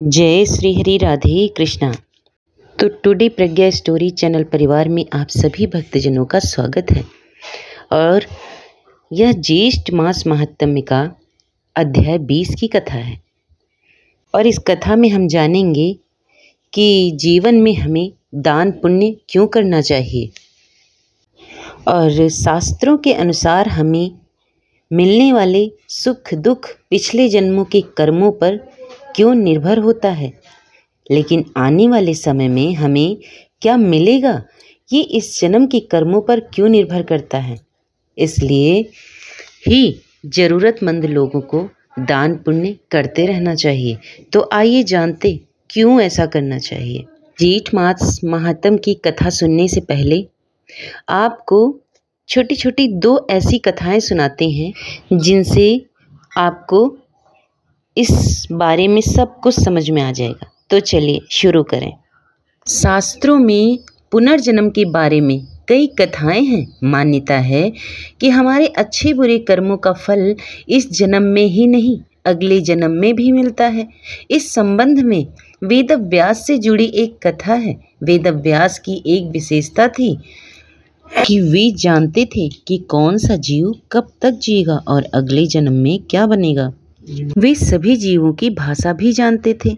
जय श्री हरि राधे कृष्णा। तो टुडे प्रज्ञा story channel परिवार में आप सभी भक्तजनों का स्वागत है। और यह ज्येष्ठ मास महात्म्य का अध्याय 20 की कथा है। और इस कथा में हम जानेंगे कि जीवन में हमें दान पुण्य क्यों करना चाहिए और शास्त्रों के अनुसार हमें मिलने वाले सुख दुख पिछले जन्मों के कर्मों पर क्यों निर्भर होता है, लेकिन आने वाले समय में हमें क्या मिलेगा ये इस जन्म के कर्मों पर क्यों निर्भर करता है। इसलिए ही ज़रूरतमंद लोगों को दान पुण्य करते रहना चाहिए। तो आइए जानते क्यों ऐसा करना चाहिए। ज्येष्ठ मास महात्म्य की कथा सुनने से पहले आपको छोटी छोटी 2 ऐसी कथाएं सुनाते हैं जिनसे आपको इस बारे में सब कुछ समझ में आ जाएगा। तो चलिए शुरू करें। शास्त्रों में पुनर्जन्म के बारे में कई कथाएं हैं। मान्यता है कि हमारे अच्छे बुरे कर्मों का फल इस जन्म में ही नहीं अगले जन्म में भी मिलता है। इस संबंध में वेदव्यास से जुड़ी एक कथा है। वेदव्यास की एक विशेषता थी कि वे जानते थे कि कौन सा जीव कब तक जिएगा और अगले जन्म में क्या बनेगा। वे सभी जीवों की भाषा भी जानते थे।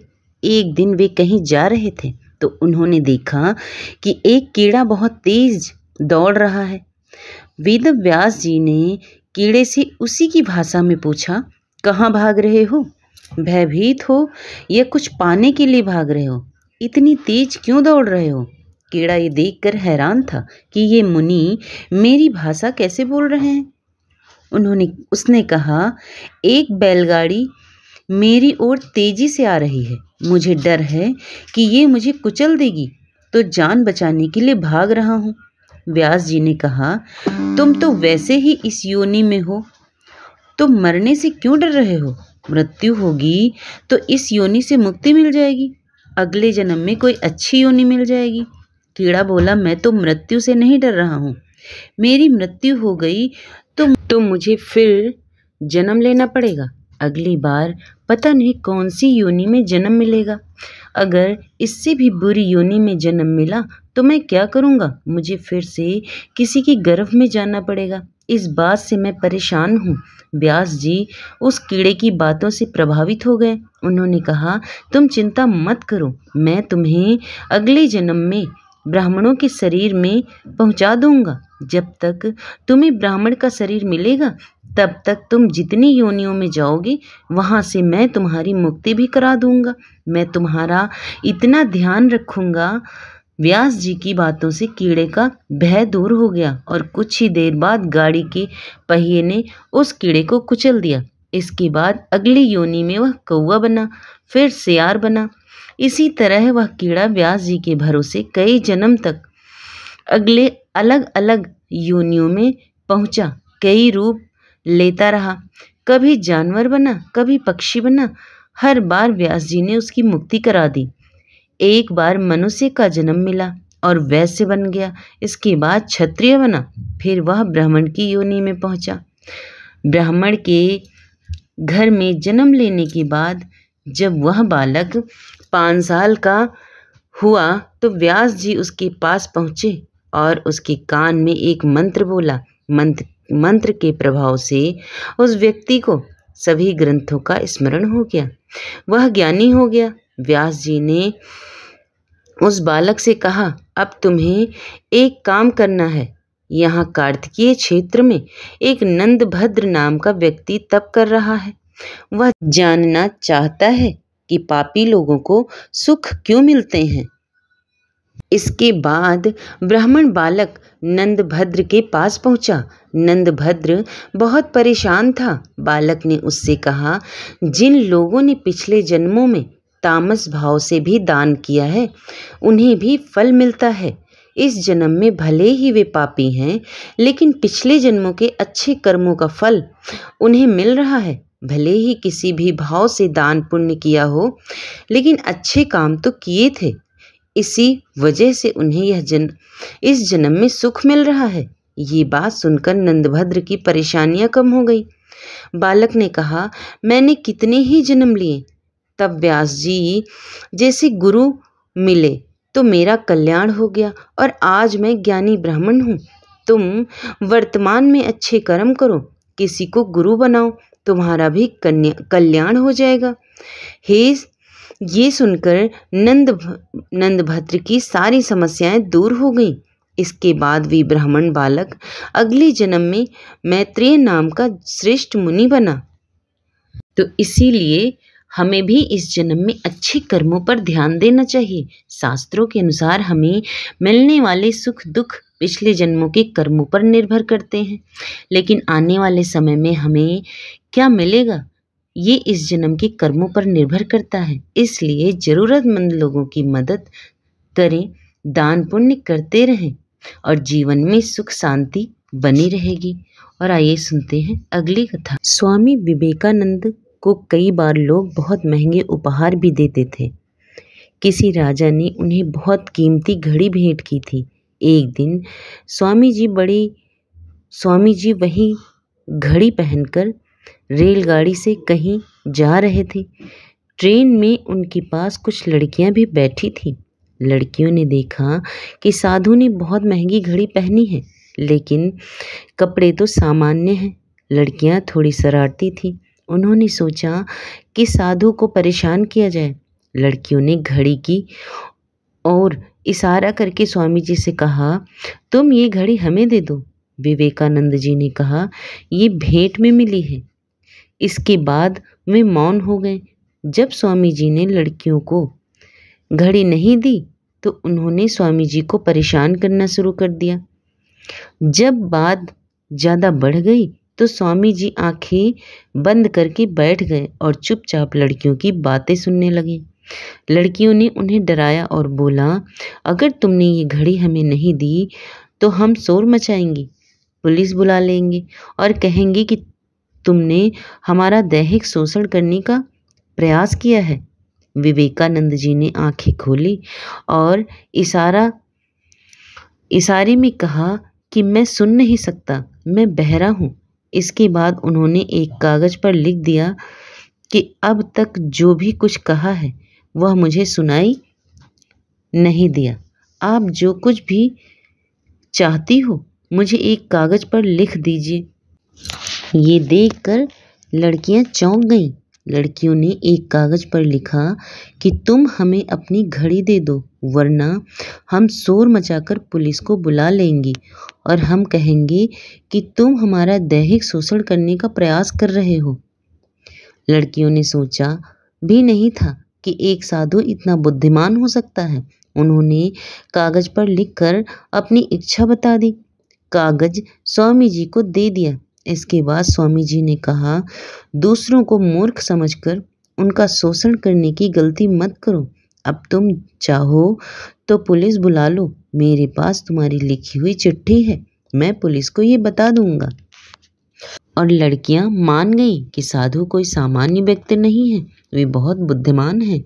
एक दिन वे कहीं जा रहे थे तो उन्होंने देखा कि एक कीड़ा बहुत तेज दौड़ रहा है। वेदव्यास जी ने कीड़े से उसी की भाषा में पूछा, कहाँ भाग रहे हो? भयभीत हो या कुछ पाने के लिए भाग रहे हो? इतनी तेज क्यों दौड़ रहे हो? कीड़ा ये देखकर हैरान था कि ये मुनि मेरी भाषा कैसे बोल रहे हैं। उसने कहा, एक बैलगाड़ी मेरी ओर तेजी से आ रही है। मुझे डर है कि ये मुझे कुचल देगी, तो जान बचाने के लिए भाग रहा हूँ। व्यास जी ने कहा, तुम तो वैसे ही इस योनि में हो, तो मरने से क्यों डर रहे हो? मृत्यु होगी तो इस योनि से मुक्ति मिल जाएगी, अगले जन्म में कोई अच्छी योनि मिल जाएगी। कीड़ा बोला, मैं तो मृत्यु से नहीं डर रहा हूँ। मेरी मृत्यु हो गई तो मुझे फिर जन्म लेना पड़ेगा। अगली बार पता नहीं कौन सी योनि में जन्म मिलेगा। अगर इससे भी बुरी योनि में जन्म मिला तो मैं क्या करूँगा? मुझे फिर से किसी के गर्भ में जाना पड़ेगा। इस बात से मैं परेशान हूँ। व्यास जी उस कीड़े की बातों से प्रभावित हो गए। उन्होंने कहा, तुम चिंता मत करो, मैं तुम्हें अगले जन्म में ब्राह्मणों के शरीर में पहुंचा दूंगा। जब तक तुम्हें ब्राह्मण का शरीर मिलेगा तब तक तुम जितनी योनियों में जाओगे वहाँ से मैं तुम्हारी मुक्ति भी करा दूंगा। मैं तुम्हारा इतना ध्यान रखूंगा। व्यास जी की बातों से कीड़े का भय दूर हो गया और कुछ ही देर बाद गाड़ी के पहिए ने उस कीड़े को कुचल दिया। इसके बाद अगली योनि में वह कौवा बना, फिर सियार बना। इसी तरह वह कीड़ा व्यास जी के भरोसे कई जन्म तक अगले अलग अलग योनियों में पहुंचा, कई रूप लेता रहा। कभी जानवर बना, कभी पक्षी बना। हर बार व्यास जी ने उसकी मुक्ति करा दी। एक बार मनुष्य का जन्म मिला और वैश्य बन गया। इसके बाद क्षत्रिय बना, फिर वह ब्राह्मण की योनि में पहुंचा। ब्राह्मण के घर में जन्म लेने के बाद जब वह बालक 5 साल का हुआ तो व्यास जी उसके पास पहुँचे और उसके कान में एक मंत्र बोला। मंत्र के प्रभाव से उस व्यक्ति को सभी ग्रंथों का स्मरण हो गया, वह ज्ञानी हो गया। व्यास जी ने उस बालक से कहा, अब तुम्हें एक काम करना है। यहाँ कार्तिकीय क्षेत्र में एक नंदभद्र नाम का व्यक्ति तप कर रहा है। वह जानना चाहता है कि पापी लोगों को सुख क्यों मिलते हैं। इसके बाद ब्राह्मण बालक नंदभद्र के पास पहुंचा। नंदभद्र बहुत परेशान था। बालक ने उससे कहा, जिन लोगों ने पिछले जन्मों में तामस भाव से भी दान किया है उन्हें भी फल मिलता है। इस जन्म में भले ही वे पापी हैं, लेकिन पिछले जन्मों के अच्छे कर्मों का फल उन्हें मिल रहा है। भले ही किसी भी भाव से दान पुण्य किया हो, लेकिन अच्छे काम तो किए थे, इसी वजह से उन्हें इस जन्म में सुख मिल रहा है। ये बात सुनकर नंदभद्र की परेशानियां कम हो गई। बालक ने कहा, मैंने कितने ही जन्म लिए तब व्यास जी जैसे गुरु मिले तो मेरा कल्याण हो गया और आज मैं ज्ञानी ब्राह्मण हूँ। तुम वर्तमान में अच्छे कर्म करो, किसी को गुरु बनाओ, तुम्हारा भी कल्याण हो जाएगा। हे ये सुनकर नंदभद्र की सारी समस्याएं दूर हो गईं। इसके बाद भी ब्राह्मण बालक अगले जन्म में मैत्रेय नाम का श्रेष्ठ मुनि बना। तो इसीलिए हमें भी इस जन्म में अच्छे कर्मों पर ध्यान देना चाहिए। शास्त्रों के अनुसार हमें मिलने वाले सुख दुख पिछले जन्मों के कर्मों पर निर्भर करते हैं, लेकिन आने वाले समय में हमें क्या मिलेगा ये इस जन्म के कर्मों पर निर्भर करता है। इसलिए ज़रूरतमंद लोगों की मदद करें, दान पुण्य करते रहें और जीवन में सुख शांति बनी रहेगी। और आइए सुनते हैं अगली कथा। स्वामी विवेकानंद को कई बार लोग बहुत महंगे उपहार भी देते थे। किसी राजा ने उन्हें बहुत कीमती घड़ी भेंट की थी। एक दिन स्वामी जी वही घड़ी पहनकर रेलगाड़ी से कहीं जा रहे थे। ट्रेन में उनके पास कुछ लड़कियां भी बैठी थीं। लड़कियों ने देखा कि साधु ने बहुत महंगी घड़ी पहनी है, लेकिन कपड़े तो सामान्य हैं। लड़कियां थोड़ी शरारती थीं। उन्होंने सोचा कि साधु को परेशान किया जाए। लड़कियों ने घड़ी की और इशारा करके स्वामी जी से कहा, तुम ये घड़ी हमें दे दो। विवेकानंद जी ने कहा, ये भेंट में मिली है। इसके बाद वे मौन हो गए। जब स्वामी जी ने लड़कियों को घड़ी नहीं दी तो उन्होंने स्वामी जी को परेशान करना शुरू कर दिया। जब बात ज़्यादा बढ़ गई तो स्वामी जी आंखें बंद करके बैठ गए और चुपचाप लड़कियों की बातें सुनने लगे। लड़कियों ने उन्हें डराया और बोला, अगर तुमने ये घड़ी हमें नहीं दी तो हम शोर मचाएंगे, पुलिस बुला लेंगे और कहेंगे कि तुमने हमारा दैहिक शोषण करने का प्रयास किया है। विवेकानंद जी ने आंखें खोली और इशारे में कहा कि मैं सुन नहीं सकता, मैं बहरा हूँ। इसके बाद उन्होंने एक कागज पर लिख दिया कि अब तक जो भी कुछ कहा है वह मुझे सुनाई नहीं दिया। आप जो कुछ भी चाहती हो मुझे एक कागज पर लिख दीजिए। ये देखकर लड़कियां चौंक गईं। लड़कियों ने एक कागज पर लिखा कि तुम हमें अपनी घड़ी दे दो, वरना हम शोर मचाकर पुलिस को बुला लेंगी और हम कहेंगे कि तुम हमारा दैहिक शोषण करने का प्रयास कर रहे हो। लड़कियों ने सोचा भी नहीं था कि एक साधु इतना बुद्धिमान हो सकता है। उन्होंने कागज पर लिखकर अपनी इच्छा बता दी। कागज स्वामी जी को दे दिया। इसके बाद स्वामी जी ने कहा, दूसरों को मूर्ख समझकर उनका शोषण करने की गलती मत करो। अब तुम चाहो तो पुलिस बुला लो, मेरे पास तुम्हारी लिखी हुई चिट्ठी है, मैं पुलिस को ये बता दूंगा। और लड़कियां मान गईं कि साधु कोई सामान्य व्यक्ति नहीं है, वे बहुत बुद्धिमान हैं।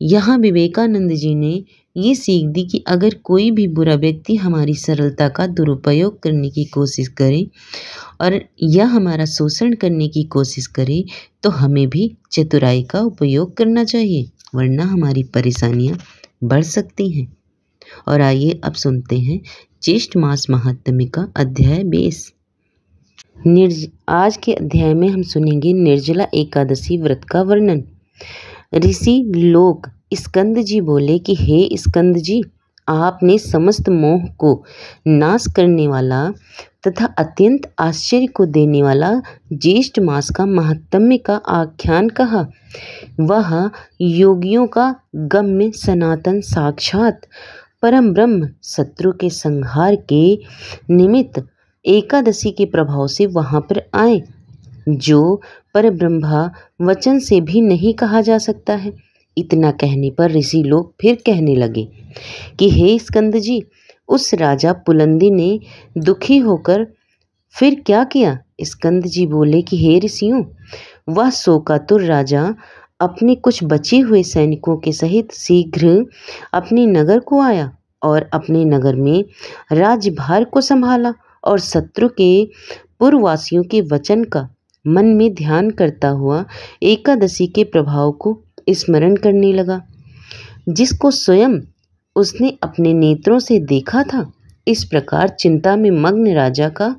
यहाँ विवेकानंद जी ने ये सीख दी कि अगर कोई भी बुरा व्यक्ति हमारी सरलता का दुरुपयोग करने की कोशिश करे और या हमारा शोषण करने की कोशिश करे तो हमें भी चतुराई का उपयोग करना चाहिए, वरना हमारी परेशानियाँ बढ़ सकती हैं। और आइए अब सुनते हैं ज्येष्ठ मास महात्म्य का अध्याय 20। आज के अध्याय में हम सुनेंगे निर्जला एकादशी व्रत का वर्णन। ऋषि लोग स्कंद जी बोले कि हे स्कंद जी, आपने समस्त मोह को नाश करने वाला तथा अत्यंत आश्चर्य को देने वाला ज्येष्ठ मास का महात्म्य का आख्यान कहा। वह योगियों का गम्य सनातन साक्षात परम ब्रह्म शत्रु के संहार के निमित्त एकादशी के प्रभाव से वहाँ पर आए, जो परब्रह्मा वचन से भी नहीं कहा जा सकता है। इतना कहने पर ऋषि लोग फिर कहने लगे कि हे स्कंद जी, उस राजा पुलंदी ने दुखी होकर फिर क्या किया? स्कंद जी बोले कि हे ऋषियों, वह शोकातुर राजा अपने कुछ बचे हुए सैनिकों के सहित शीघ्र अपने नगर को आया और अपने नगर में राज्यभार को संभाला और शत्रु के पूर्ववासियों के वचन का मन में ध्यान करता हुआ एकादशी के प्रभाव को स्मरण करने लगा, जिसको स्वयं उसने अपने नेत्रों से देखा था। इस प्रकार चिंता में मग्न राजा का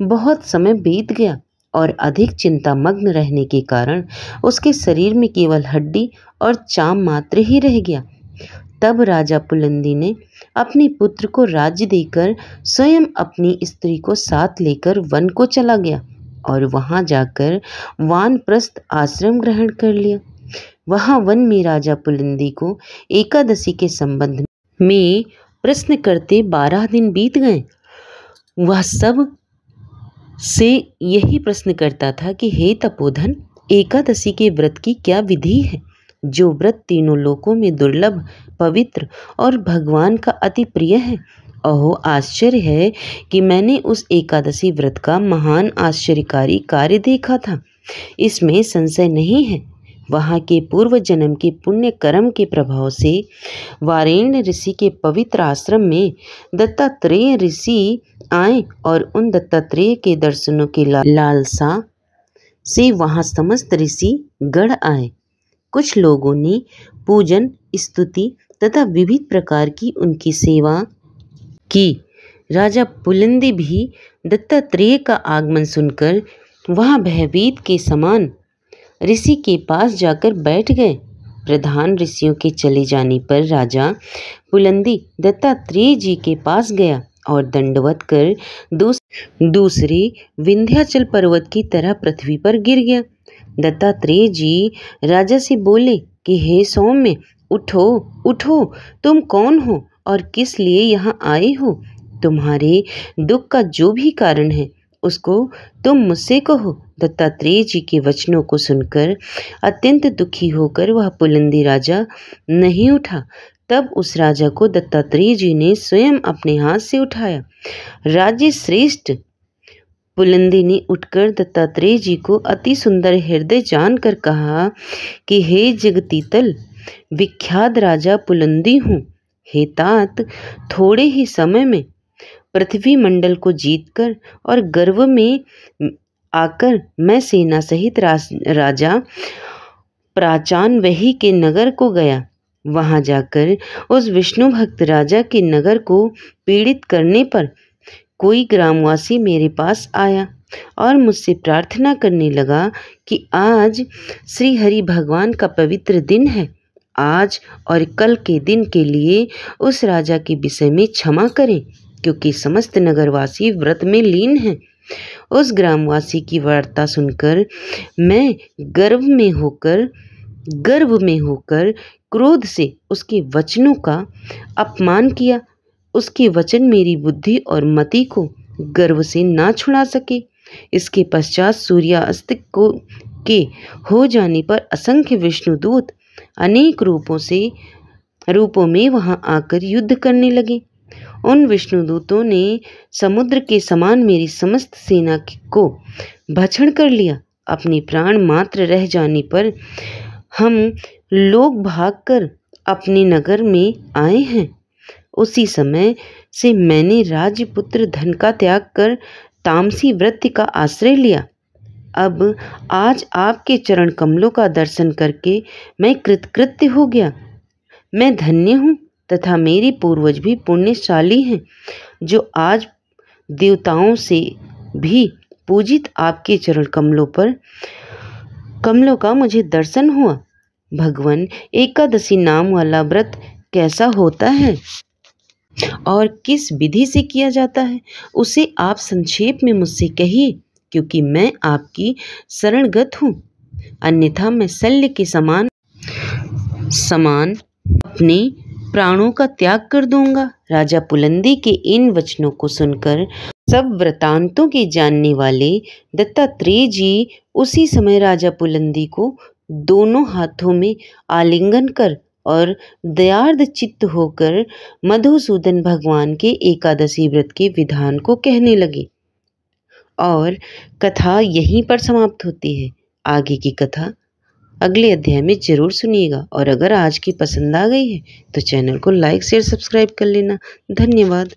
बहुत समय बीत गया और अधिक चिंता मग्न रहने के कारण उसके शरीर में केवल हड्डी और चाम मात्र ही रह गया। तब राजा पुलंदी ने अपने पुत्र को राज्य देकर स्वयं अपनी स्त्री को साथ लेकर वन को चला गया और वहां जाकर वानप्रस्थ आश्रम ग्रहण कर लिया। वहां वन में राजा पुलंदी को एकादशी के संबंध में प्रश्न करते 12 दिन बीत गए। वह सब से यही प्रश्न करता था कि हे तपोधन, एकादशी के व्रत की क्या विधि है, जो व्रत तीनों लोकों में दुर्लभ, पवित्र और भगवान का अति प्रिय है। अहो, आश्चर्य है कि मैंने उस एकादशी व्रत का महान आश्चर्यकारी कार्य देखा था, इसमें संशय नहीं है। वहाँ के पूर्व जन्म के पुण्य कर्म के प्रभाव से वारेण्य ऋषि के पवित्र आश्रम में दत्तात्रेय ऋषि आए और उन दत्तात्रेय के दर्शनों की लालसा से वहाँ समस्त ऋषि गण आए। कुछ लोगों ने पूजन, स्तुति तथा विविध प्रकार की उनकी सेवा की। राजा पुलंदी भी दत्तात्रेय का आगमन सुनकर वहाँ भयभीत के समान ऋषि के पास जाकर बैठ गए। प्रधान ऋषियों के चले जाने पर राजा पुलंदी दत्तात्रेय जी के पास गया और दंडवत कर दूसरे विंध्याचल पर्वत की तरह पृथ्वी पर गिर गया। दत्तात्रेय जी राजा से बोले कि हे सौम्य, उठो उठो, तुम कौन हो और किस लिए यहाँ आए हो? तुम्हारे दुख का जो भी कारण है उसको तुम मुझसे कहो। दत्तात्रेय जी के वचनों को सुनकर अत्यंत दुखी होकर वह पुलंदी राजा नहीं उठा। तब उस राजा को दत्तात्रेय जी ने स्वयं अपने हाथ से उठाया। राज्य श्रेष्ठ पुलंदी ने उठकर दत्तात्रेय जी को अति सुंदर हृदय जानकर कहा कि हे जगतीतल विख्यात राजा पुलंदी हूँ। हे तात, थोड़े ही समय में पृथ्वी मंडल को जीतकर और गर्व में आकर मैं सेना सहित राजा प्राचान वही के नगर को गया। वहां जाकर उस विष्णु भक्त राजा के नगर को पीड़ित करने पर कोई ग्रामवासी मेरे पास आया और मुझसे प्रार्थना करने लगा कि आज श्री हरि भगवान का पवित्र दिन है, आज और कल के दिन के लिए उस राजा के विषय में क्षमा करें, क्योंकि समस्त नगरवासी व्रत में लीन हैं। उस ग्रामवासी की वार्ता सुनकर मैं गर्व में होकर क्रोध से उसके वचनों का अपमान किया। उसके वचन मेरी बुद्धि और मति को गर्व से ना छुड़ा सके। इसके पश्चात सूर्यास्त के हो जाने पर असंख्य विष्णुदूत अनेक रूपों में वहां आकर युद्ध करने लगे। उन विष्णुदूतों ने समुद्र के समान मेरी समस्त सेना को भक्षण कर लिया। अपने प्राण मात्र रह जाने पर हम लोग भागकर अपने नगर में आए हैं। उसी समय से मैंने राजपुत्र धन का त्याग कर तामसी वृत्ति का आश्रय लिया। अब आज आपके चरण कमलों का दर्शन करके मैं कृतकृत्य हो गया। मैं धन्य हूँ तथा मेरे पूर्वज भी पुण्यशाली हैं, जो आज देवताओं से भी पूजित आपके चरण कमलों का मुझे दर्शन हुआ। भगवान, एकादशी नाम वाला व्रत कैसा होता है और किस विधि से किया जाता है, उसे आप संक्षेप में मुझसे कहिए, क्योंकि मैं आपकी शरणगत हूँ। अन्यथा मैं शल्य के समान अपने प्राणों का त्याग कर दूंगा। राजा पुलंदी के इन वचनों को सुनकर सब वृतांतों के जानने वाले दत्तात्रेय जी उसी समय राजा पुलंदी को दोनों हाथों में आलिंगन कर और दयार्द चित्त होकर मधुसूदन भगवान के एकादशी व्रत के विधान को कहने लगे। और कथा यहीं पर समाप्त होती है। आगे की कथा अगले अध्याय में जरूर सुनिएगा। और अगर आज की पसंद आ गई है तो चैनल को लाइक शेयर सब्सक्राइब कर लेना। धन्यवाद।